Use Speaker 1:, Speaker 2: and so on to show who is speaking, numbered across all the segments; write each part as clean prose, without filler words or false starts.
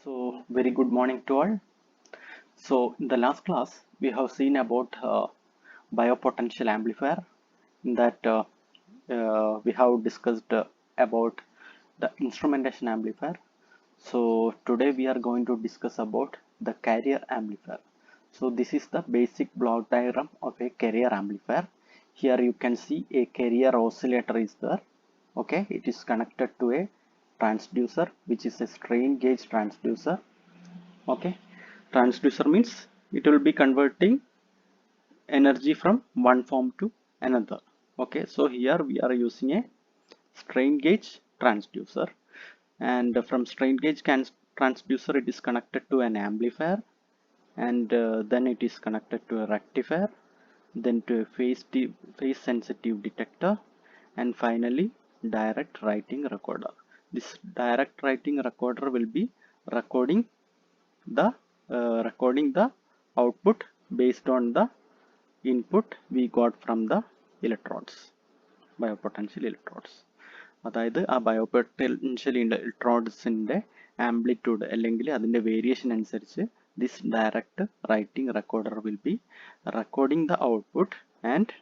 Speaker 1: So, very good morning to all. So, in the last class, we have seen about biopotential amplifier. In that, we have discussed about the instrumentation amplifier. So, today we are going to discuss about the carrier amplifier. So, this is the basic block diagram of a carrier amplifier. Here you can see a carrier oscillator is there. Okay, it is connected to a transducer, which is a strain gauge transducer. Okay, transducer means it will be converting energy from one form to another. Okay, so here we are using a strain gauge transducer, and from strain gauge transducer it is connected to an amplifier, and then it is connected to a rectifier, then to a phase sensitive detector, and finally direct writing recorder. This direct writing recorder will be recording the output based on the input we got from the electrodes, biopotential electrodes. അതായത് ആ ബയോപൊട്ടൻഷ്യൽ ഇലക്ട്രോഡ്സിൻ്റെ amplitude അല്ലെങ്കിൽ അതിൻ്റെ variation അനുസരിച്ച് this direct writing recorder will be recording the output and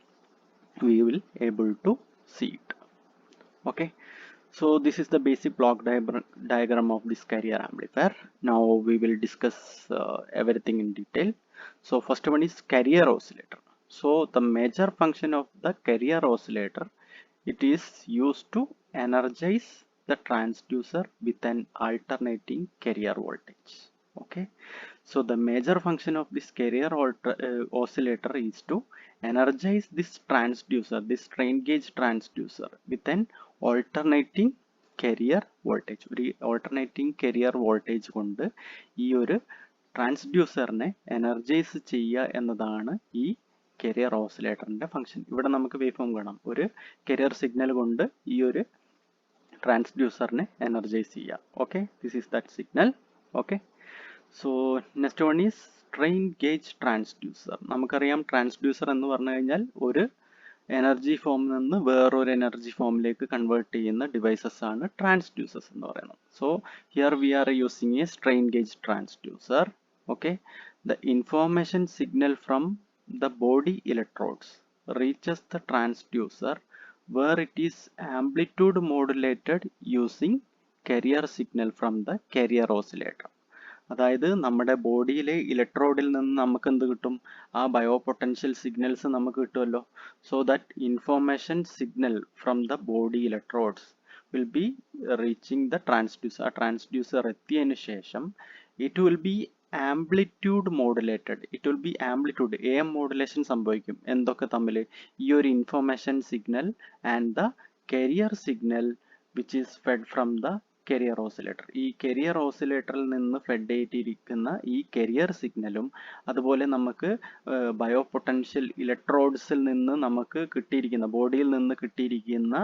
Speaker 1: we will able to see it. Okay, so this is the basic block diagram of this carrier amplifier. Now we will discuss everything in detail. So first one is carrier oscillator. So the major function of the carrier oscillator, it is used to energize the transducer with an alternating carrier voltage. Okay, so the major function of this carrier oscillator is to energize this transducer, this strain gauge transducer, with an alternating carrier voltage. ഒരു alternating carrier voltage കൊണ്ട് ഈ ഒരു ട്രാൻസ്ഡ്യൂസറിനെ energise ചെയ്യുക എന്നതാണ് ഈ carrier ഓസിലേറ്ററിന്റെ function. ഇവിടെ നമുക്ക് വേവ് ഫോം കാണാം. ഒരു carrier സിഗ്നൽ കൊണ്ട് ഈ ഒരു ട്രാൻസ്ഡ്യൂസറിനെ എനർജൈസ് ചെയ്യുക. Okay, this is that signal. Okay, so next one is strain gauge transducer. നമുക്കറിയാം ട്രാൻസ്ഡ്യൂസർ എന്ന് പറഞ്ഞു കഴിഞ്ഞാൽ ഒരു എനർജി ഫോമിൽ നിന്ന് വേറൊരു എനർജി ഫോമിലേക്ക് കൺവേർട്ട് ചെയ്യുന്ന ഡിവൈസസ് ആണ് ട്രാൻസ്ഡ്യൂസേഴ്സ് എന്ന് പറയുന്നത്. So here we are using A strain gauge transducer. Okay, the information signal from the body electrodes reaches the transducer where it is amplitude modulated using carrier signal from the carrier oscillator. അതായത് നമ്മുടെ ബോഡിയിലെ ഇലക്ട്രോഡിൽ നിന്ന് നമുക്ക് എന്ത് കിട്ടും? ആ ബയോപൊട്ടൻഷ്യൽ signals നമുക്ക് കിട്ടുമല്ലോ. So that information signal from the body electrodes will be reaching the transducer. ആ ട്രാൻസ്ഡ്യൂസർ എത്തിയതിനു ശേഷം it will B amplitude modulated. It will B amplitude AM modulation സംഭവിക്കും. എന്തൊക്കെ തമ്മിൽ? ഈ ഒരു information signal and the career signal which is fed from the career oscillator. ഈ career ഓസിലേറ്ററിൽ നിന്ന് ഫെഡ് ചെയ്തിരിക്കുന്ന ഈ കരിയർ സിഗ്നലും അതുപോലെ നമുക്ക് ബയോപൊട്ടൻഷ്യൽ ഇലക്ട്രോഡ്സിൽ നിന്ന് നമുക്ക് കിട്ടിയിരിക്കുന്ന ബോഡിയിൽ നിന്ന് കിട്ടിയിരിക്കുന്ന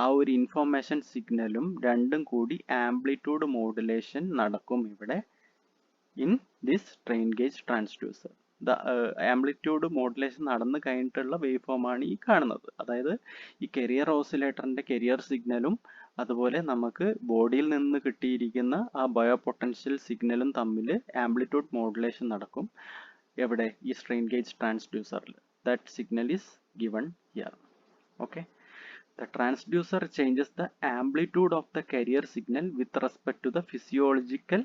Speaker 1: ആ ഒരു ഇൻഫോർമേഷൻ സിഗ്നലും രണ്ടും കൂടി ആംപ്ലിറ്റ്യൂഡ് മോഡുലേഷൻ നടക്കും ഇവിടെ in this strain gauge transducer. The amplitude modulation നടന്നു കഴിഞ്ഞിട്ടുള്ള വേവ് ഫോം ആണ് ഈ കാണുന്നത്. അതായത് ഈ കരിയർ ഓസിലേറ്ററിന്റെ കരിയർ സിഗ്നലും അതുപോലെ നമുക്ക് ബോഡിയിൽ നിന്ന് കിട്ടിയിരിക്കുന്ന ആ ബയോപൊട്ടൻഷ്യൽ സിഗ്നലും തമ്മിൽ ആംപ്ലിറ്റ്യൂഡ് മോഡുലേഷൻ നടക്കും എവിടെ? ഈ സ്ട്രെയിൻ ഗേജ് ട്രാൻസ്ഡ്യൂസറിൽ. That signal is given here. Okay, the transducer changes the amplitude of the carrier signal with respect to the physiological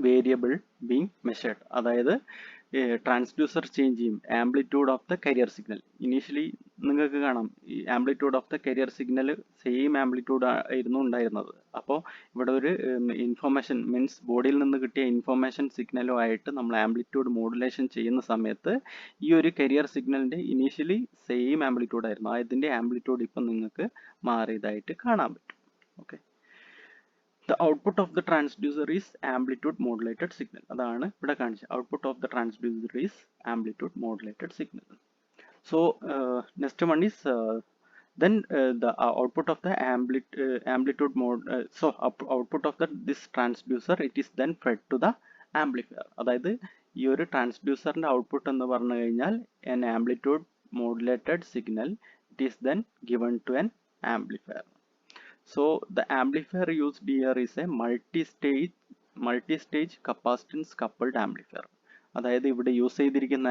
Speaker 1: variable being measured. അതായത് ട്രാൻസ്ഡ്യൂസർ ചേഞ്ച് ചെയ്യും amplitude of the career signal. Initially നിങ്ങൾക്ക് കാണാം ഈ amplitude of the career signal same amplitude ആയിരുന്നു ഉണ്ടായിരുന്നത്. അപ്പോൾ ഇവിടെ ഒരു ഇൻഫോർമേഷൻ മീൻസ് ബോഡിയിൽ നിന്ന് കിട്ടിയ ഇൻഫോർമേഷൻ സിഗ്നലും ആയിട്ട് നമ്മൾ ആംപ്ലിറ്റ്യൂഡ് മോഡുലേഷൻ ചെയ്യുന്ന സമയത്ത് ഈ ഒരു കരിയർ സിഗ്നലിൻ്റെ ഇനീഷ്യലി സെയിം ആംപ്ലിറ്റ്യൂഡ് ആയിരുന്നു. അതിൻ്റെ ആംപ്ലിറ്റ്യൂഡ് ഇപ്പം നിങ്ങൾക്ക് മാറിയതായിട്ട് കാണാൻ പറ്റും. Okay, the output of the transducer is amplitude modulated signal. അതാണ് ഇവിടെ കാണിച്ചത്. output of the transducer is amplitude modulated signal. So next one is then the output of the amplitude mode. So output of this transducer, it is then fed to the amplifier. അതായത് ഈ ഒരു ട്രാൻസ്ഡ്യൂസറിന്റെ output എന്ന് പറഞ്ഞു കഴിഞ്ഞാൽ an amplitude modulated signal, it is then given to an amplifier. So the amplifier used here is a multi-stage multi stage capacitance coupled amplifier. അതായത് ഇവിടെ use ചെയ്തിരിക്കുന്ന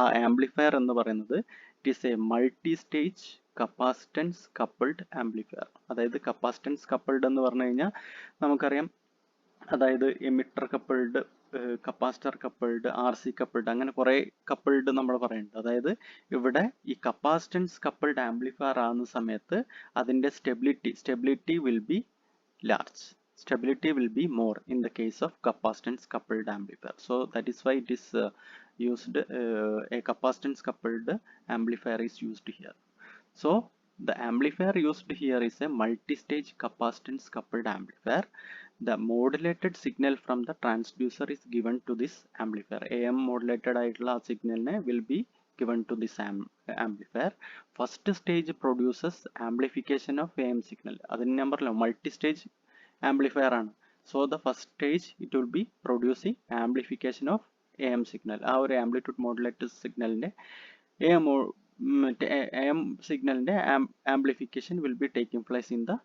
Speaker 1: ആ ആംപ്ലിഫയർ എന്ന് പറയുന്നത് it is a multi stage capacitance coupled amplifier. അതായത് capacitance coupled എന്ന് പറഞ്ഞു കഴിഞ്ഞാൽ നമുക്കറിയാം, അതായത് emitter coupled, capacitor coupled, R C coupled, അങ്ങനെ കുറെ കപ്പിൾഡ് നമ്മൾ പറയുന്നുണ്ട്. അതായത് ഇവിടെ ഈ കപ്പാസിറ്റൻസ് കപ്പിൾഡ് ആംപ്ലിഫയർ ആകുന്ന സമയത്ത് അതിന്റെ stability will be large. Stability will be more in the case of capacitance coupled amplifier. So that is why it is used, a capacitance coupled amplifier is used here. So the amplifier used here is a multi-stage capacitance coupled amplifier. The modulated signal from the transducer is given to this amplifier. AM modulated ആയിട്ടുള്ള signal will be given to this amplifier. First stage produces amplification of AM signal. അതിന് ഞാൻ പറഞ്ഞല്ലോ multi stage amplifier ആണ്. So the first stage it will be producing amplification of AM signal. ആ ഒരു amplitude modulated signalന്റെ AM signalന്റെ amplification will be taking place in the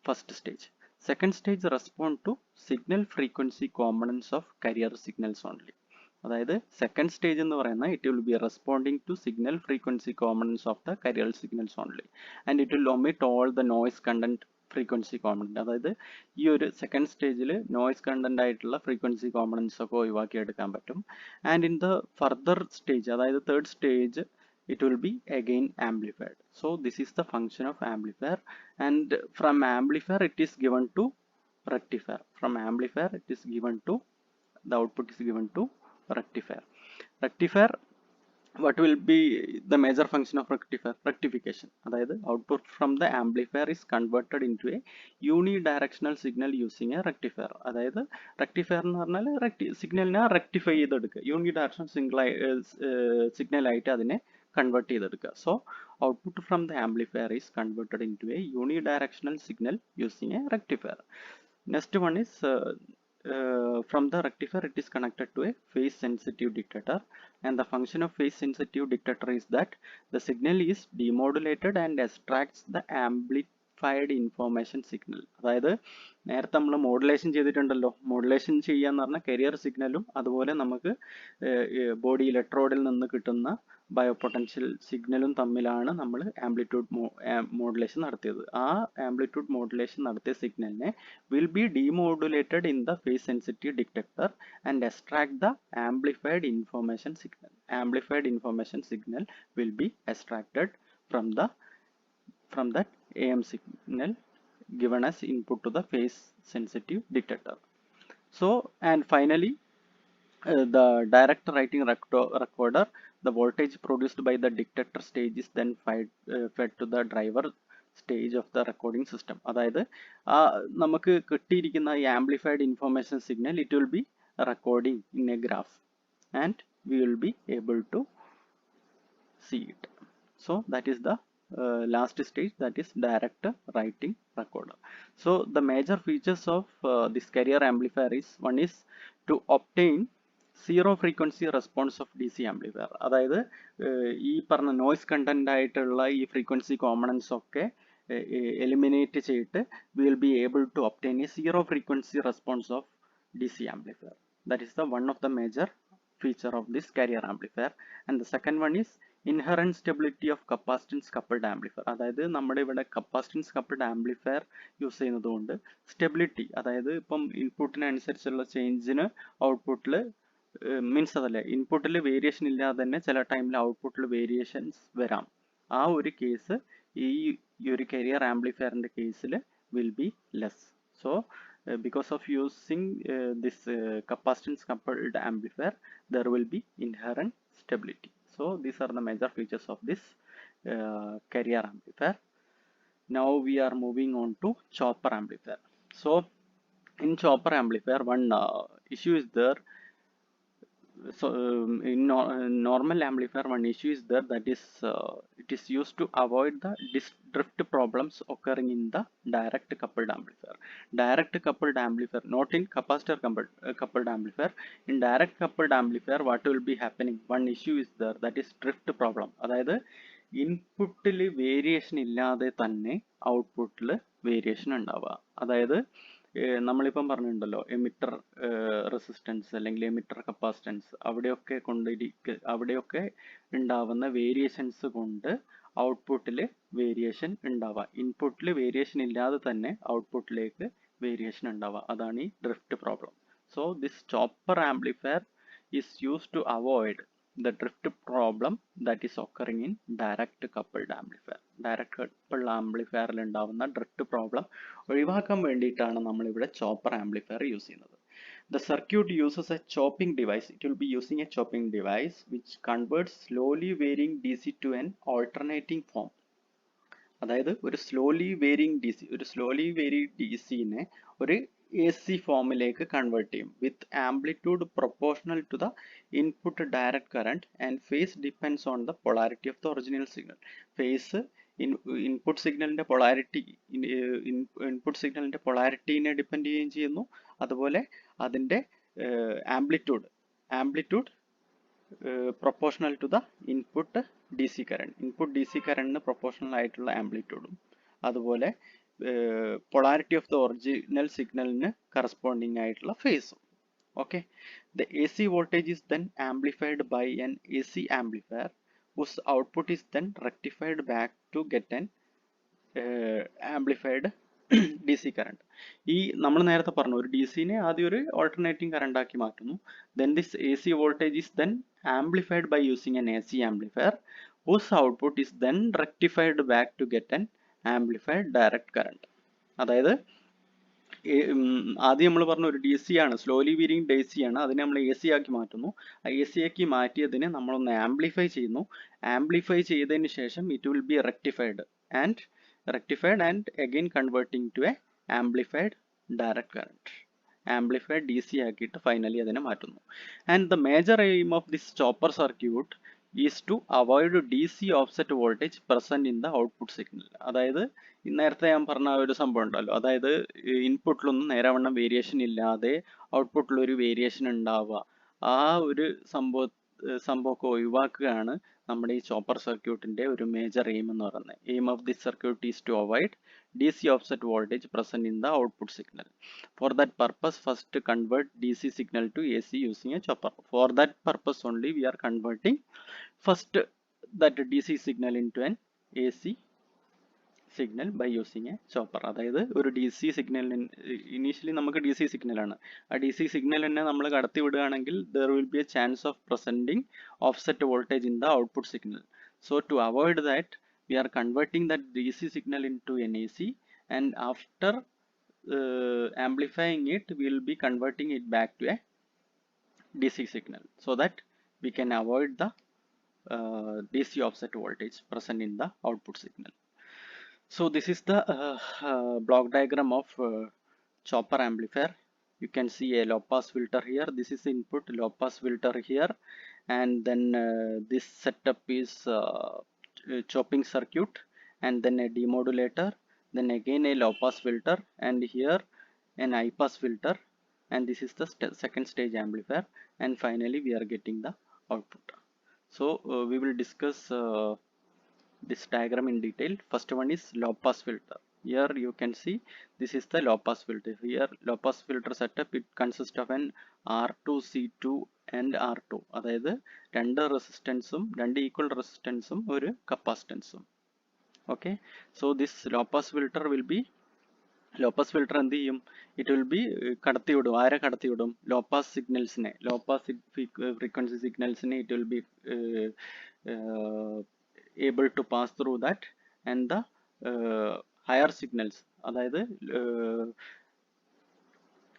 Speaker 1: first stage. Second stage respond to signal frequency components of carrier signals only. അതായത് second stage എന്ന് പറയുന്നത് it will be responding to signal frequency components of the carrier signals only, and it will omit all the noise content frequency component. അതായത് ഈ ഒരു second സ്റ്റേജിൽ noise content ആയിട്ടുള്ള frequency components ഒക്കെ ഒഴിവാക്കി എടുക്കാൻ പറ്റും. And in the further stage, അതായത് third stage, it will be again amplified. So this is the function of amplifier, and from amplifier it is given to rectifier. From amplifier it is given to, the output is given to rectifier. Rectifier, what will be the major function of rectifier? Rectification. അതായത് output from the amplifier is converted into a unidirectional signal using a rectifier. അതായത് rectifier എന്ന് പറഞ്ഞാൽ സിഗ്നലിനെ rectify ചെയ്തെടുക്കുക, unidirectional signal ആയിട്ട് അതിനെ convert ചെയ്തെടുക്കുക. So output from the amplifier is converted into a unidirectional signal using a rectifier. Next one is from the rectifier it is connected to a phase sensitive detector, and the function of phase sensitive detector is that the signal is demodulated and extracts the amplified information signal. അതായത് നേരത്തെ നമ്മൾ modulation ചെയ്തിട്ടുണ്ടല്ലോ, modulation ചെയ്യാന്ന് പറഞ്ഞാൽ career സിഗ്നലും അതുപോലെ നമുക്ക് body ഇലക്ട്രോഡിൽ നിന്ന് കിട്ടുന്ന ബയോപൊട്ടൻഷ്യൽ സിഗ്നലും തമ്മിലാണ് നമ്മൾ ആംപ്ലിറ്റ്യൂഡ് മോഡുലേഷൻ നടത്തിയത്. ആ ആംപ്ലിറ്റ്യൂഡ് മോഡുലേഷൻ നടത്തിയ സിഗ്നലിനെ will be demodulated in the phase sensitive detector and extract the amplified information signal. Amplified information signal will be extracted from that AM signal given as input to the phase sensitive detector. So, and finally the direct writing recorder, the voltage produced by the detector stage is then fed to the driver stage of the recording system. അതായത് നമുക്ക് കിട്ടിയിരിക്കുന്ന ഈ amplified information signal it will be recording in a graph and we will be able to see it. So that is the last stage, that is direct writing recorder. So the major features of this carrier amplifier is, one is to obtain zero frequency response of DC amplifier. അതായത് ഈ പറഞ്ഞ noise content ആയിട്ടുള്ള ഈ frequency components ഒക്കെ eliminate ചെയ്തിട്ട് we will be able to obtain a zero frequency response of DC amplifier. That is the one of the major feature of this carrier amplifier. And the second one is inherent stability of capacitance coupled amplifier. അതായത് നമ്മുടെ ഇവിടെ capacitance coupled amplifier use ചെയ്യുന്നതുകൊണ്ട് stability, അതായത് ഇപ്പം ഇൻപുട്ടിനനുസരിച്ചുള്ള ചേഞ്ചിന് ഔട്ട്പുട്ടിൽ means അതല്ലേ, ഇൻപുട്ടിൽ variation ഇല്ലാതെ തന്നെ ചില ടൈമിൽ ഔട്ട്പുട്ടിൽ വേരിയേഷൻസ് വരാം. ആ ഒരു കേസ് ഈ ഒരു കരിയർ ആംപ്ലിഫയറിന്റെ കേസിൽ will be less. So because of using this capacitance coupled amplifier, there will be inherent stability. So these are the major features of this carrier amplifier. Now we are moving on to chopper amplifier. So in chopper amplifier, one issue is there. So in normal amplifier, one issue is there, that is it is used to avoid the drift problems occurring in the direct coupled amplifier. Direct coupled amplifier, not in capacitor coupled amplifier. In direct coupled amplifier, what will be happening, one issue is there, that is drift problem. അതായത് ഇൻപുട്ടിൽ variation ഇല്ലാതെ തന്നെ ഔട്ട്പുട്ടിൽ variation ഉണ്ടാവുക. അതായത് നമ്മളിപ്പം പറഞ്ഞിട്ടുണ്ടല്ലോ emitter resistance അല്ലെങ്കിൽ എമിറ്റർ കപ്പാസിറ്റൻസ്, അവിടെയൊക്കെ ഉണ്ടാവുന്ന വേരിയേഷൻസ് കൊണ്ട് ഔട്ട്പുട്ടിൽ വേരിയേഷൻ ഉണ്ടാവുക. ഇൻപുട്ടിൽ വേരിയേഷൻ ഇല്ലാതെ തന്നെ ഔട്ട്പുട്ടിലേക്ക് വേരിയേഷൻ ഉണ്ടാവുക. അതാണ് ഈ drift problem. So this chopper amplifier is used to avoid the drift problem that is occurring in direct coupled amplifier. Direct coupled amplifier ൽ ഉണ്ടാവുന്ന drift problem ഒഴിവാക്കാൻ വേണ്ടിയിട്ടാണ് നമ്മൾ ഇവിടെ ചോപ്പർ ആംപ്ലിഫയർ യൂസ് ചെയ്യുന്നത്. The circuit uses a chopping device. It will be using a chopping device which converts slowly varying DC to an alternating form. അതായത് ഒരു slowly varying D സിനെ ഒരു എ സി ഫോമിലേക്ക് convert ചെയ്യും. With amplitude proportional to the input direct current and phase depends on the polarity of the original signal. Phase input സിഗ്നലിന്റെ പൊളാരിറ്റീനെ depend ചെയ്യുകയും ചെയ്യുന്നു. അതുപോലെ അതിന്റെ amplitude proportional to the input D C കറണ്ടിന് proportional ആയിട്ടുള്ള ആംപ്ലിറ്റ്യൂഡും അതുപോലെ പൊളാരിറ്റി ഓഫ് ദ ഒറിജിനൽ സിഗ്നലിന് കറസ്പോണ്ടിങ് ആയിട്ടുള്ള ഫേസും. Okay, the A C voltage is then amplified by an A C amplifier whose output is then rectified back to get an amplified DC current. ഈ നമ്മൾ നേരത്തെ പറഞ്ഞു ഒരു DC-നെ ആദ്യം ഒരു alternating current ആക്കി മാറ്റുന്നു. Then this AC voltage is then amplified by using an AC amplifier whose output is then rectified back to get an amplified direct current. അതായത് ആദ്യം നമ്മൾ പറഞ്ഞ ഒരു DC ആണ്, സ്ലോലി വേരിയിങ് DC ആണ്, അതിനെ നമ്മൾ AC ആക്കി മാറ്റുന്നു. ആ AC ആക്കി മാറ്റിയതിനെ നമ്മളൊന്ന് ആംപ്ലിഫൈ ചെയ്യുന്നു. ആംപ്ലിഫൈ ചെയ്തതിന് ശേഷം it will B rectified and again converting to a amplified direct current. Amplified DC ആക്കിയിട്ട് ഫൈനലി അതിനെ മാറ്റുന്നു. And the major aim of this chopper circuit is to avoid DC offset voltage present in the output signal. അതായത് നേരത്തെ ഞാൻ പറഞ്ഞ ഒരു സംഭവം ഉണ്ടല്ലോ, അതായത് ഇൻപുട്ടിലൊന്നും നേരവണ്ണം വേരിയേഷൻ ഇല്ലാതെ ഔട്ട്പുട്ടിൽ ഒരു വേരിയേഷൻ ഉണ്ടാവുക, ആ ഒരു സംഭവമൊക്കെ ഒഴിവാക്കുകയാണ് നമ്മുടെ ഈ ചോപ്പർ സർക്യൂട്ടിന്റെ ഒരു മേജർ എയിം എന്ന് പറയുന്നത്. Aim of this circuit is to avoid DC offset voltage present in the output signal. For that purpose, first convert DC signal to AC using a chopper. For that purpose only we are converting first that DC signal into an AC signal by using a chopper. അതായത് ഒരു DC signal initially നമുക്ക് DC സിഗ്നലാണ്, ആ DC signal തന്നെ നമ്മൾ കടത്തി വിടുകയാണെങ്കിൽ there will be a chance of presenting offset voltage in the output signal. So to avoid that, we are converting that DC signal into an AC, and after amplifying it, we will be converting it back to a DC signal so that we can avoid the DC offset voltage present in the output signal. So this is the block diagram of chopper amplifier. You can see a low pass filter here. This is input, low pass filter here, and then this setup is chopping circuit, and then a demodulator, then again a low pass filter, and here an high pass filter, and this is the second stage amplifier, and finally we are getting the output. So we will discuss this diagram in detail. First one is low pass filter. Here you can see this is the low pass filter. Here low pass filter setup, it consists of an R2, C2 and R2. അതായത് രണ്ട് equal റെസിസ്റ്റൻസും ഒരു കപ്പാസിറ്റൻസും. Okay, so this low pass filter എന്ത് ചെയ്യും? It will be കടത്തിവിടും. ആരെ കടത്തിവിടും? ലോ പാസ് ഫ്രീക്വൻസി സിഗ്നൽസിനെ it will be able to pass through that, and the higher signals, അതായത്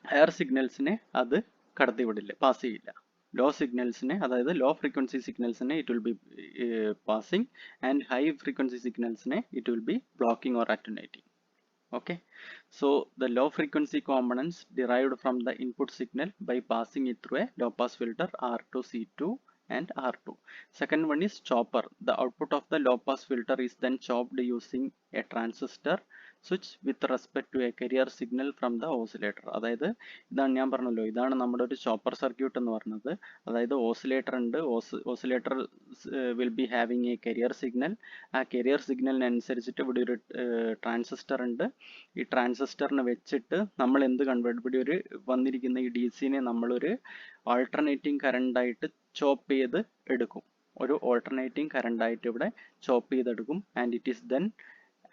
Speaker 1: ഹയർ സിഗ്നൽസിനെ അത് കടത്തിവിടില്ല, പാസ് ചെയ്യില്ല. ലോ സിഗ്നൽസിനെ, അതായത് ലോ ഫ്രീക്വൻസി സിഗ്നൽസിനെ it will be passing, and high frequency സിഗ്നൽസിനെ it will be blocking or attenuating. Okay, so the low frequency components derived from the input signal by passing it through a low pass filter R2, C2 and R2. Second one is chopper. The output of the low pass filter is then chopped using a transistor switch with respect to a carrier signal from the oscillator. അതായത് ഇതാണ് ഞാൻ പറഞ്ഞല്ലോ, ഇതാണ് നമ്മുടെ ഒരു chopper circuit എന്ന് പറയുന്നത്. അതായത് ഓസിലേറ്റർ ഉണ്ട്, oscillator will be having A career signal. ആ കരിയർ സിഗ്നലിനനുസരിച്ചിട്ട് ഇവിടെ ഒരു ട്രാൻസിസ്റ്റർ ഉണ്ട്. ഈ ട്രാൻസിസ്റ്ററിനെ വെച്ചിട്ട് നമ്മൾ എന്ത് കൺവേർട്ട്, ഇവിടെ ഒരു വന്നിരിക്കുന്ന ഈ ഡി സിനെ നമ്മളൊരു ആൾട്ടർനേറ്റിംഗ് കറണ്ടായിട്ട് ചോപ്പ് ചെയ്ത് എടുക്കും. ഒരു ഓൾട്ടർനേറ്റിംഗ് കറണ്ടായിട്ട് ഇവിടെ ചോപ്പ് ചെയ്തെടുക്കും. And it is then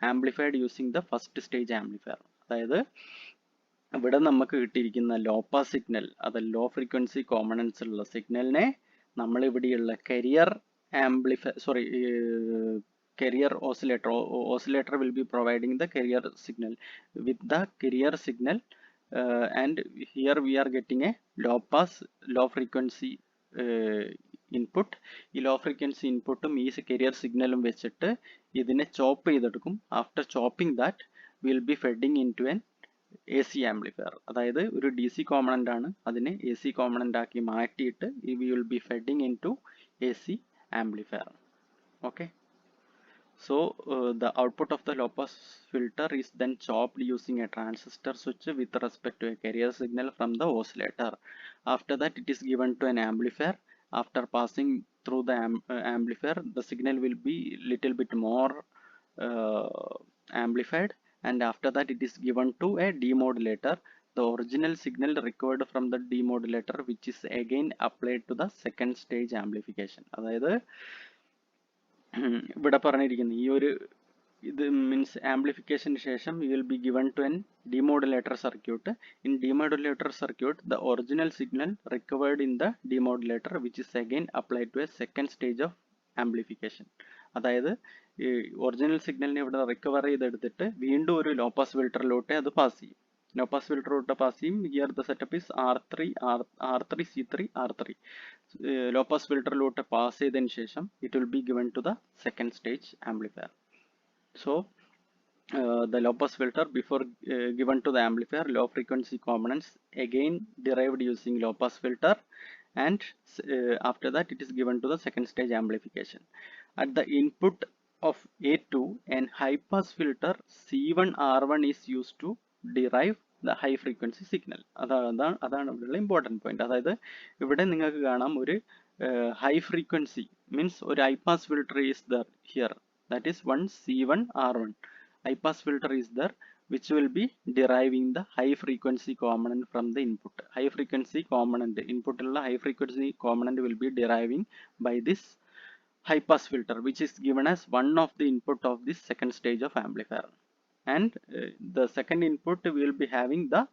Speaker 1: amplified using the first stage amplifier. അതായത് ഇവിടെ നമുക്ക് കിട്ടിയിരിക്കുന്ന ലോ പാസ് സിഗ്നൽ, അത് ലോ ഫ്രീക്വൻസി കോമ്പണൻസ് ഉള്ള സിഗ്നലിനെ നമ്മൾ ഇവിടെയുള്ള carrier carrier oscillator will be providing the carrier signal. With the carrier signal and here we are getting a low frequency input. ഈ ലോ ഫ്രീക്വൻസി ഇൻപുട്ടും ഈ കരിയർ സിഗ്നലും വെച്ചിട്ട് ഇതിനെ ചോപ്പ് ചെയ്തെടുക്കും. After chopping that will be feeding into an A C amplifier. അതായത് ഒരു D C component ആണ്, അതിനെ എ സി കോമ്പണൻ്റ് ആക്കി മാറ്റിയിട്ട് we will be feeding into A C amplifier. Okay. So the output of the low pass filter is then chopped using a transistor switch with respect to a carrier signal from the oscillator. After that it is given to an amplifier. After passing through the amplifier, the signal will be little bit more amplified, and after that it is given to a demodulator. The original signal recovered from the demodulator, which is again applied to the second stage amplification. അതായത് ഇവിടെ പറഞ്ഞിരിക്കുന്ന ഈ ഒരു ഇത് means ആംപ്ലിഫിക്കേഷന് ശേഷം you will be given to an demodulator circuit. In demodulator circuit the original signal recovered in the demodulator which is again applied to a second stage of amplification. അതായത് ഈ ഒറിജിനൽ സിഗ്നലിനെ ഇവിടെ റിക്കവർ ചെയ്തെടുത്തിട്ട് വീണ്ടും ഒരു law pass ഫിൽറ്ററിലോട്ട് അത് pass ചെയ്യും. Low pass ഫിൽറ്ററിലോട്ട് പാസ് ചെയ്യും. Here the setup is R3 C3 R3. Low pass ഫിൽറ്ററിലോട്ട് പാസ് ചെയ്തതിന് ശേഷം it will be given to the second stage amplifier. So the low pass filter before given to the amplifier, low frequency components again derived using low pass filter, and after that it is given to the second stage amplification. At the input of A2, an high pass filter C1 R1 is used to derive the high frequency signal. അതാണ് ഇവിടെയുള്ള important point. അതായത് ഇവിടെ നിങ്ങൾക്ക് കാണാം ഒരു high frequency means ഒരു high pass filter is there here. That is one C1 R1. High pass filter is there which will be deriving the high frequency component from the input. High frequency component input ulla high frequency component will be deriving by this high pass filter, which is given as one of the input of this second stage of amplifier. And the second input will be having the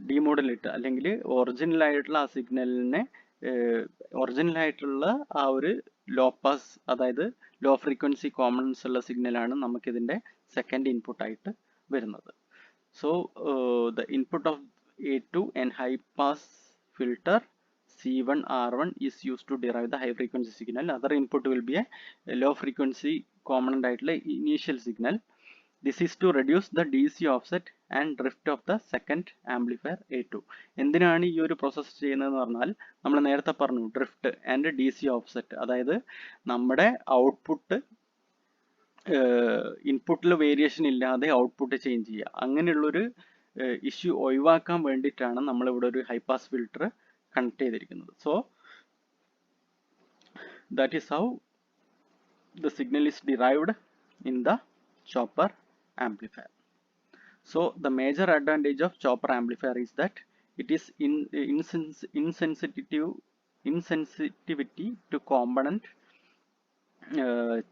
Speaker 1: demodulator അല്ലെങ്കിൽ original ആയിട്ടുള്ള ആ സിഗ്നലിനെ original ആയിട്ടുള്ള ആ ഒരു low pass, അതായത് low frequency components ഉള്ള സിഗ്നലാണ് നമുക്കിതിൻ്റെ സെക്കൻഡ് ഇൻപുട്ട് ആയിട്ട് വരുന്നത്. So the input of A2 and high pass filter C1 R1 is used to derive the high frequency signal. Other input will be a low frequency component ആയിട്ടുള്ള initial signal. This is to reduce the DC offset and drift of the second amplifier A2. എന്തിനാണ് ഈ ഒരു process ചെയ്യുന്നതെന്ന് പറഞ്ഞാൽ നമ്മൾ നേരത്തെ പറഞ്ഞു drift and DC offset. അതായത് നമ്മുടെ ഔട്ട്പുട്ട് ഇൻപുട്ടിൽ വേരിയേഷൻ ഇല്ലാതെ ഔട്ട്പുട്ട് ചേഞ്ച് ചെയ്യുക, അങ്ങനെയുള്ളൊരു ഇഷ്യൂ ഒഴിവാക്കാൻ വേണ്ടിയിട്ടാണ് നമ്മളിവിടെ ഒരു ഹൈ പാസ് ഫിൽട്ടർ കണക്ട് ചെയ്തിരിക്കുന്നത്. So that is how the signal is derived in the chopper amplifier. So the major advantage of chopper amplifier is that it is insensitivity to component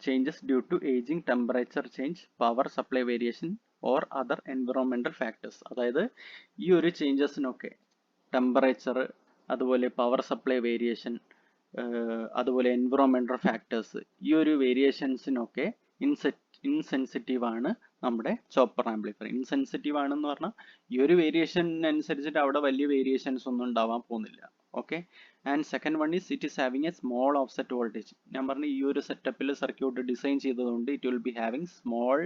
Speaker 1: changes due to aging, temperature change, power supply variation or other environmental factors. അതായത് ഈ ഒരു ചേഞ്ചസിനൊക്കെ temperature, അതുപോലെ power supply variation, അതുപോലെ environmental factors, ഈ ഒരു വേരിയേഷൻസിനൊക്കെ insensitive ആണ് നമ്മുടെ chopper amplifier. Insensitive ആണെന്ന് പറഞ്ഞാൽ ഈ ഒരു വേരിയേഷനനുസരിച്ചിട്ട് അവിടെ വലിയ വേരിയേഷൻസ് ഒന്നും ഉണ്ടാവാൻ പോകുന്നില്ല. Okay. And second one is it is having a small offset voltage. ഞാൻ പറഞ്ഞു ഈ ഒരു സെറ്റപ്പിൽ സർക്യൂട്ട് ഡിസൈൻ ചെയ്തതുകൊണ്ട് it will be having small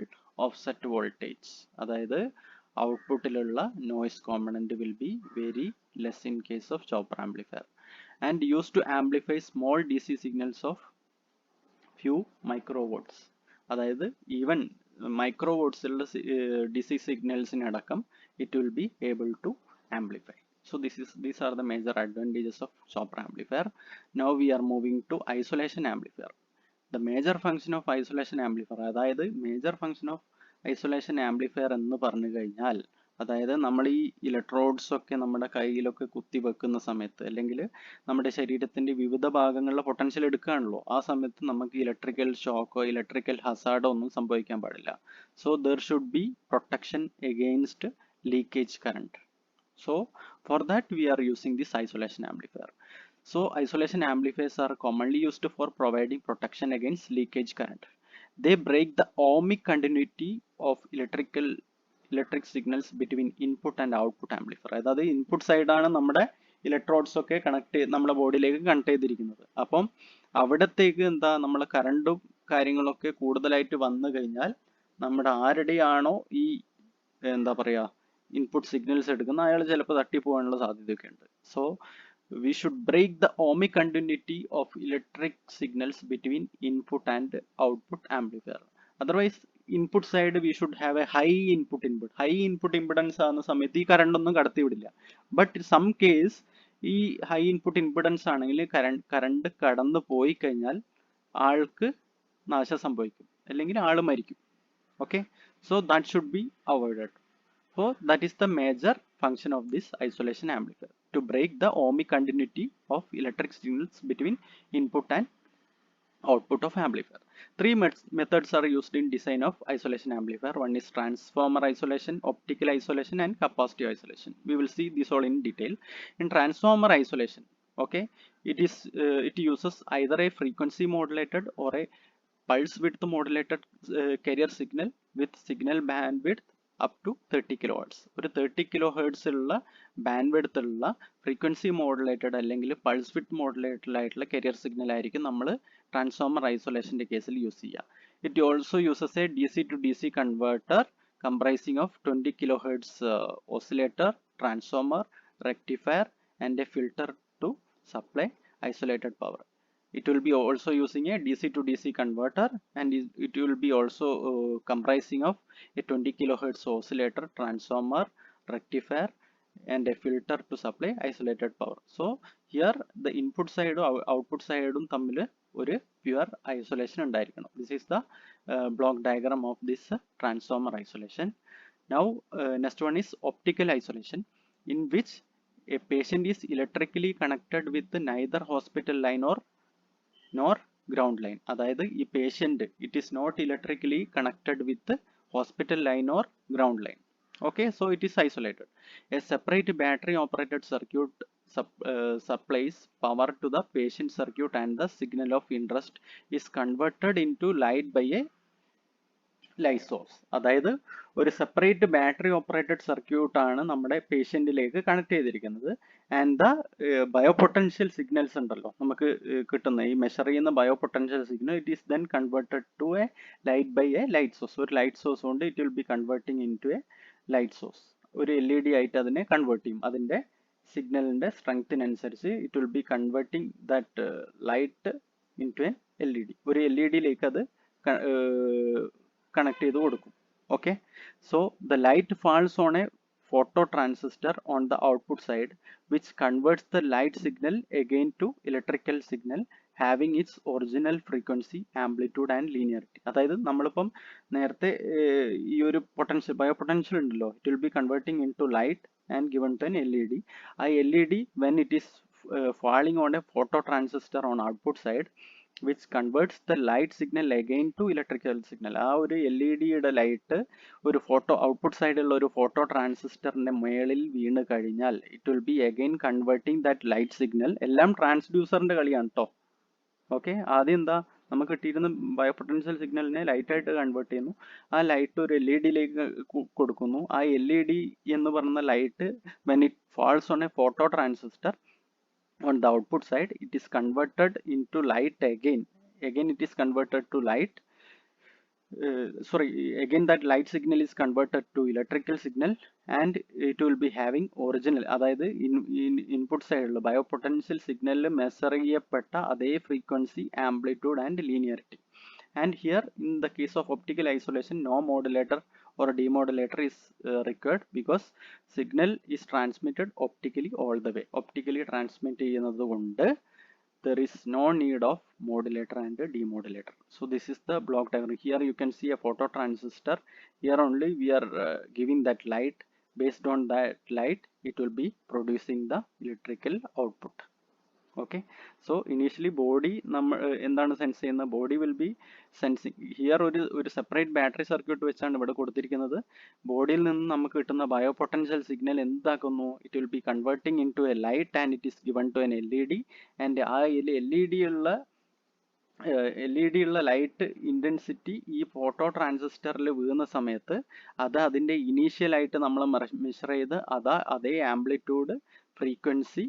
Speaker 1: offset voltage. അതായത് ഔട്ട്പുട്ടിലുള്ള noise component will be very less in case of chopper amplifier and use to amplify small DC signals of few microvolts. അതായത് even മൈക്രോവോട്ട്സിലുള്ള DC സിഗ്നൽസിനടക്കം it will be able to amplify. So these are the major advantages of chopper amplifier. Now we are moving to isolation amplifier. The major function of isolation amplifier, അതായത് major function of isolation amplifier എന്ന് പറഞ്ഞു കഴിഞ്ഞാൽ, അതായത് നമ്മൾ ഈ electrodes ഒക്കെ നമ്മുടെ കയ്യിലൊക്കെ കുത്തി വെക്കുന്ന സമയത്ത് അല്ലെങ്കിൽ നമ്മുടെ ശരീരത്തിന്റെ വിവിധ ഭാഗങ്ങളിലെ പൊട്ടൻഷ്യൽ എടുക്കുകയാണല്ലോ, ആ സമയത്ത് നമുക്ക് ഇലക്ട്രിക്കൽ ഷോക്കോ ഇലക്ട്രിക്കൽ ഹസാർഡോ ഒന്നും സംഭവിക്കാൻ പാടില്ല. So there should be protection against leakage current. So for that we are using this isolation amplifier. So isolation amplifiers are commonly used for providing protection against leakage current. They break the ohmic continuity of electric signals between input and output amplifier. അതായത് input സൈഡാണ് നമ്മുടെ electrodes ഒക്കെ നമ്മുടെ ബോഡിയിലേക്ക് connect ചെയ്തിരിക്കുന്നത്. അപ്പം അവിടത്തേക്ക് എന്താ നമ്മളെ കറണ്ടും കാര്യങ്ങളൊക്കെ കൂടുതലായിട്ട് വന്നു കഴിഞ്ഞാൽ നമ്മുടെ ആരുടെയാണോ ഈ എന്താ പറയുക ഇൻപുട്ട് സിഗ്നൽസ് എടുക്കുന്ന അയാൾ ചിലപ്പോൾ തട്ടിപ്പോകാനുള്ള സാധ്യതയൊക്കെ ഉണ്ട്. So we should break the ohmic continuity of electric signals between input and output amplifier. Otherwise input side we should have a high input impedance ആകുന്ന സമയത്ത് ഈ കറണ്ട് ഒന്നും കടത്തി വിടില്ല. ബട്ട് സം കേസ് ഈ ഹൈ ഇൻപുട്ട് ഇംപിഡൻസ് ആണെങ്കിൽ current കടന്നു പോയി കഴിഞ്ഞാൽ ആൾക്ക് നാശം സംഭവിക്കും, അല്ലെങ്കിൽ ആൾ മരിക്കും. Okay, so that should be avoided. So that is the major function of this isolation amplifier, to break the ohmic continuity of electric signals between input and output of amplifier. Three methods are used in design of isolation amplifier. One is transformer isolation, optical isolation and capacitive isolation. We will see this all in detail. In transformer isolation, okay, it uses either a frequency modulated or a pulse width modulated carrier signal with signal bandwidth up to 30 kilohertz. ഒരു 30 kilohertz ഉള്ള band width ഉള്ള frequency modulated അല്ലെങ്കിൽ pulse width modulated ആയിട്ടുള്ള career signal ആയിരിക്കും നമ്മൾ transformer ഐസൊലേഷന്റെ കേസിൽ use ചെയ്യുക. It also uses A DC to DC converter comprising of 20 kilohertz oscillator, transformer, rectifier and a filter to supply isolated power. It will be also using a DC to DC converter, and it will be also comprising of a 20 kilohertz oscillator, transformer, rectifier and a filter to supply isolated power. So here the input side or output side തമ്മിൽ ഒരു pure isolation ഉണ്ടായിരിക്കണം. This is the block diagram of this transformer isolation. Now next one is optical isolation, in which a patient is electrically connected with neither hospital line nor ground line. അതായത് ഈ patient it is not electrically connected with hospital line or ground line. Okay, so it is isolated. A separate battery operated circuit supplies power to the patient circuit, and the signal of interest is converted into light by a light source. അതായത് ഒരു separate battery operated circuit ആണ് നമ്മുടെ പേഷ്യന്റിലേക്ക് connect ചെയ്തിരിക്കുന്നത്. And the biopotential signals ഉണ്ടല്ലോ നമുക്ക് കിട്ടുന്ന ഈ മെഷർ ചെയ്യുന്ന biopotential signal, it is then converted to a light by a light source. ഒരു ലൈറ്റ് സോഴ്സ് കൊണ്ട് it will be converting into a light source. ഒരു LED ആയിട്ട് അതിനെ കൺവേർട്ട് ചെയ്യും. അതിന്റെ സിഗ്നലിന്റെ സ്ട്രെങ്ത്തിനനുസരിച്ച് it will be converting that light into A LED. ഒരു LED-ലേക്ക് അത് connect ചെയ്തു കൊടുക്കും. Okay, so the light falls on a photo transistor on the output side, which converts the light signal again to electrical signal having its original frequency, amplitude and linearity. അതായത് നമ്മളിപ്പം നേരത്തെ ഈ ഒരു potential ബയോപൊട്ടൻഷ്യൽ ഉണ്ടല്ലോ, it will be converting into light and given to an LED. ആ LED when it is falling on a photo transistor on output side, which converts the light signal again to electrical signal. ആ ഒരു LED-യുടെ light ഒരു photo output സൈഡിലുള്ള ഒരു photo ട്രാൻസിസ്റ്ററിന്റെ മേളിൽ വീണ് കഴിഞ്ഞാൽ it will B again converting that light signal. എല്ലാം ട്രാൻസ്ഡ്യൂസറിന്റെ കളിയാണ് കേട്ടോ. ഓക്കെ, ആദ്യം എന്താ നമുക്ക് കിട്ടിയിരുന്ന ബയോപൊട്ടൻഷ്യൽ സിഗ്നലിനെ ലൈറ്റ് ആയിട്ട് കൺവേർട്ട് ചെയ്യുന്നു. ആ ലൈറ്റ് ഒരു LED-ലേക്ക് കൊടുക്കുന്നു. ആ LED എന്ന് പറയുന്ന light when it falls on a photo transistor on the output side, it is converted into light again it is converted to light again that light signal is converted to electrical signal, and it will be having original, അതായത് input സൈഡിലുള്ള ബയോപൊട്ടൻഷ്യൽ സിഗ്നലിൽ measure ചെയ്യപ്പെട്ട അതേ frequency, amplitude and linearity. And here in the case of optical isolation, no modulator or demodulator is required because signal is transmitted optically all the way. Optically transmit ചെയ്യുന്നത് കൊണ്ട് there is no need of modulator and demodulator. So this is the block diagram. Here you can see a photo transistor. Here only we are giving that light. Based on that light, it will be producing the electrical output. Okay, so initially body എന്താണ് sense ചെയ്യുന്ന body will be sensing here ഒരു separate battery circuit വെച്ചാണ് ഇവിടെ കൊടുത്തിരിക്കുന്നത്. ബോഡിയിൽ നിന്ന് നമുക്ക് കിട്ടുന്ന ബയോ പൊട്ടൻഷ്യൽ സിഗ്നൽ എന്താക്കുന്നു, it will be converting into a light and it is given to an LED. And ആ LED ഉള്ള ലൈറ്റ് ഇൻറ്റൻസിറ്റി ഈ ഫോട്ടോ ട്രാൻസിസ്റ്ററിൽ വീഴുന്ന സമയത്ത് അത് അതിൻ്റെ ഇനീഷ്യലായിട്ട് നമ്മൾ മെഷർ ചെയ്ത് അതേ ആംപ്ലിറ്റ്യൂഡ് ഫ്രീക്വൻസി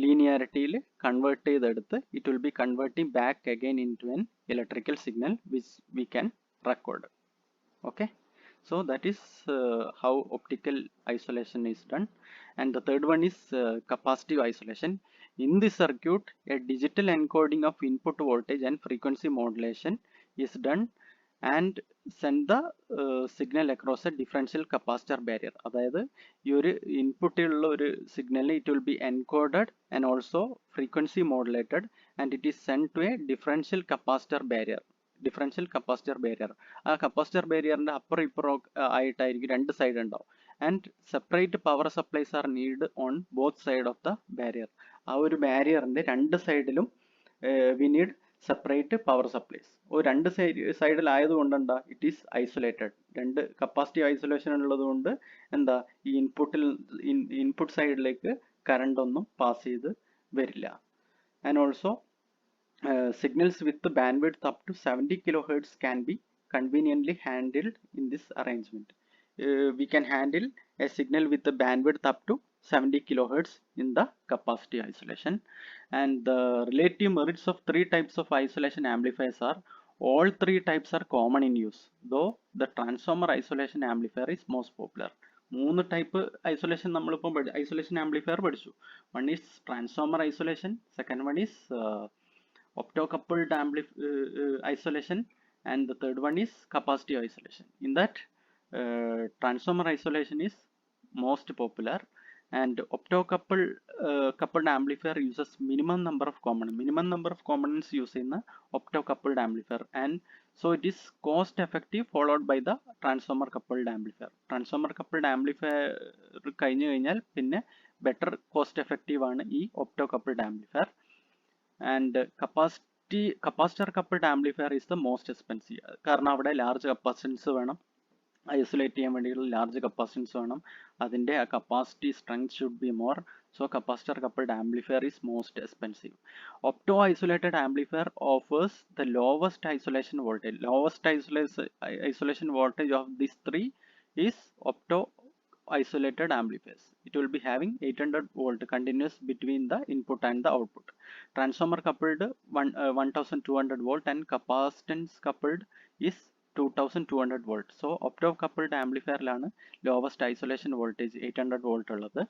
Speaker 1: linearity convert ചെയ്തെടുത്ത് it will be converting back again into an electrical signal which we can record. Okay, so that is how optical isolation is done. And the third one is capacitive isolation. In this circuit, a digital encoding of input voltage and frequency modulation is done and send the signal across a differential capacitor barrier. അതായത് ഈ ഒരു ഇൻപുട്ടിലുള്ള ഒരു signal it will be encoded and also frequency modulated and it is sent to a differential capacitor barrier. ആ capacitor ബാരിയറിന്റെ അപ്പുറം ഇപ്പുറം ആയിട്ടായിരിക്കും രണ്ട് സൈഡ് ഉണ്ടാവും. And separate power supplies are need on both side of the barrier. ആ ഒരു ബാരിയറിന്റെ രണ്ട് സൈഡിലും we need separate power supplies. രണ്ട് സൈഡിലായതുകൊണ്ട് എന്താ ഇറ്റ് ഈസ് ഐസൊലേറ്റഡ്. രണ്ട് കപ്പാസിറ്റീവ് ഐസൊലേഷൻ ഉള്ളത് കൊണ്ട് എന്താ ഈ ഇൻപുട്ട് സൈഡിലേക്ക് കറണ്ട് ഒന്നും പാസ് ചെയ്ത് വരില്ല. And also signals with the bandwidth up to 70 kilohertz can be conveniently handled in this arrangement. We can handle a signal with the bandwidth up to 70 kilohertz in the capacitive isolation. And the relative merits of three types of isolation amplifiers are all three types are common in use, though the transformer isolation amplifier is most popular. മൂന്ന് type isolation നമ്മളിപ്പോൾ isolation amplifier പഠിച്ചു. One is transformer isolation, second one is optocoupled isolation, and the third one is capacitive isolation. In that transformer isolation is most popular, and coupled amplifier uses minimum number of components used in the optocoupled amplifier, and so it is cost effective, followed by the transformer coupled amplifier. Transformer coupled amplifier കഴിഞ്ഞു കഴിഞ്ഞാൽ പിന്നെ better cost effective ആണ് ഈ optocoupled amplifier. And capacitor coupled amplifier is the most expensive കാരണം അവിടെ large capacitance വേണം, isolate ചെയ്യാൻ വേണ്ടിയുള്ള ലാർജ് കപ്പാസിറ്റൻസ് വേണം, അതിൻ്റെ ആ capacity strength should be more. So capacitor coupled amplifier is most expensive. Opto isolated amplifier offers the lowest isolation voltage. Isolation voltage of these three is opto isolated amplifiers. It will be having 800 volt continuous between the input and the output. Transformer coupled 1200 volt and capacitance coupled is 2200 volt. So opto coupled amplifier lana lowest isolation voltage 800 volt ulladu.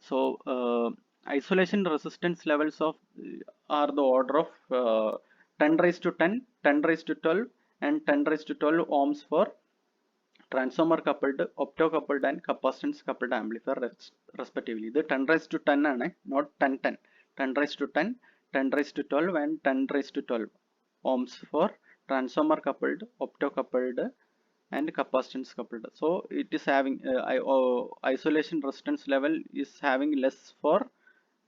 Speaker 1: So isolation resistance levels of are the order of 10 raised to 10, 10 raised to 12 and 10 raised to 12 ohms for transformer coupled, optocoupled and capacitance coupled amplifier respectively. ഇത് 10 raised to 10 ആണ്, not 10 10 raised to 10, 10 raised to 12 and 10 raised to 12 ohms for transformer coupled, optocoupled and capacitance coupled. So it is having isolation resistance level is having less for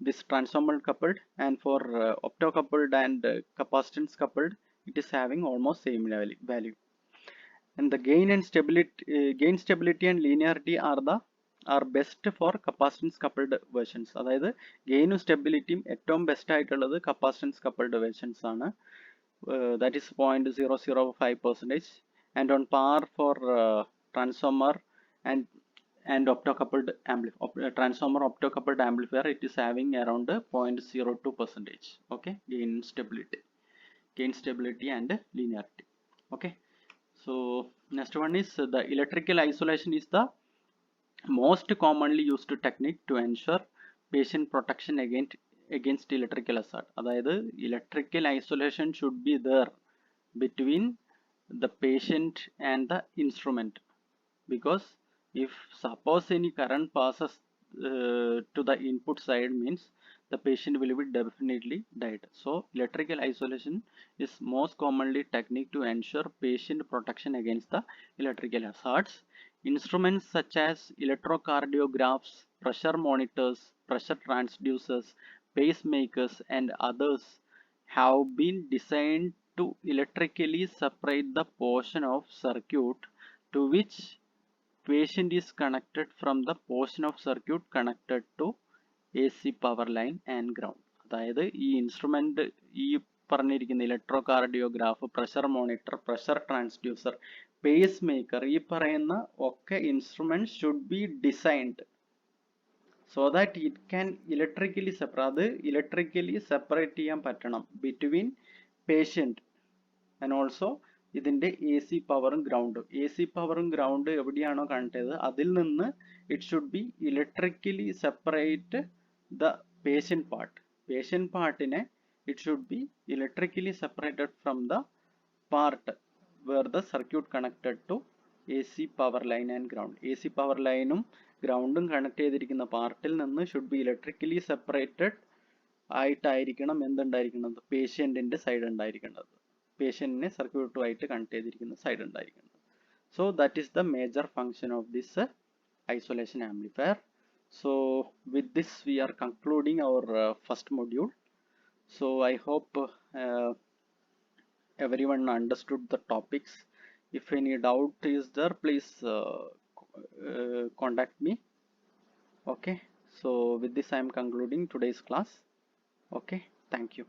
Speaker 1: this transformer coupled, and for optocoupled and capacitance coupled it is having almost same value. And the gain stability and linearity are best for capacitance coupled versions. അതായത് ഗെയിനും സ്റ്റെബിലിറ്റിയും ഏറ്റവും best ആയിട്ടുള്ളത് capacitance coupled versions ആണ്. That is 0.005%, and on par for transformer and optocoupled transformer optocoupled amplifier it is having around 0.02%. Okay, gain stability and linearity. Okay. So next one is the electrical isolation is the most commonly used technique to ensure patient protection against electrical hazard. അതായത് electrical isolation should be there between the patient and the instrument, because if suppose any current passes to the input side, means the patient will be definitely died. So electrical isolation is most commonly technique to ensure patient protection against the electrical hazards. Instruments such as electrocardiographs, pressure monitors, pressure transducers, pacemakers and others have been designed to electrically separate the portion of circuit to which patient is connected from the portion of circuit connected to AC power line and ground. അതായത് ഈ instrument, ഈ പറഞ്ഞിരിക്കുന്ന electrocardiograph, pressure monitor, pressure transducer, pace maker, ഈ പറയുന്ന ഒക്കെ instrument should be designed so that it can electrically separate, അത് electrically separate ചെയ്യാൻ പറ്റണം ബിറ്റ്വീൻ പേഷ്യന്റ് ആൻഡ് ഓൾസോ ഇതിന്റെ എ സി പവറും ഗ്രൗണ്ടും. എ സി പവറും ഗ്രൗണ്ട് എവിടെയാണോ കണക്ട് ചെയ്തത് അതിൽ നിന്ന് it should be electrically separate the patient part. Patient പാർട്ടിനെ it should be electrically separated from the part where the circuit connected to A C power line and ground. A C power ലൈനും ഗ്രൗണ്ടും connect ചെയ്തിരിക്കുന്ന പാർട്ടിൽ നിന്ന് should be electrically separated ആയിട്ടായിരിക്കണം എന്തുണ്ടായിരിക്കുന്നത്, പേഷ്യന്റിന്റെ side ഉണ്ടായിരിക്കേണ്ടത്, പേഷ്യന്റിനെ സർക്യൂട്ടുമായിട്ട് കണക്ട് ചെയ്തിരിക്കുന്ന സൈഡ് ഉണ്ടായിരിക്കുന്നത്. So that is the major function of this isolation amplifier. So with this we are concluding our first module. So I hope everyone understood the topics. If any doubt is there, please contact me. Okay, so with this I am concluding today's class. Okay, thank you.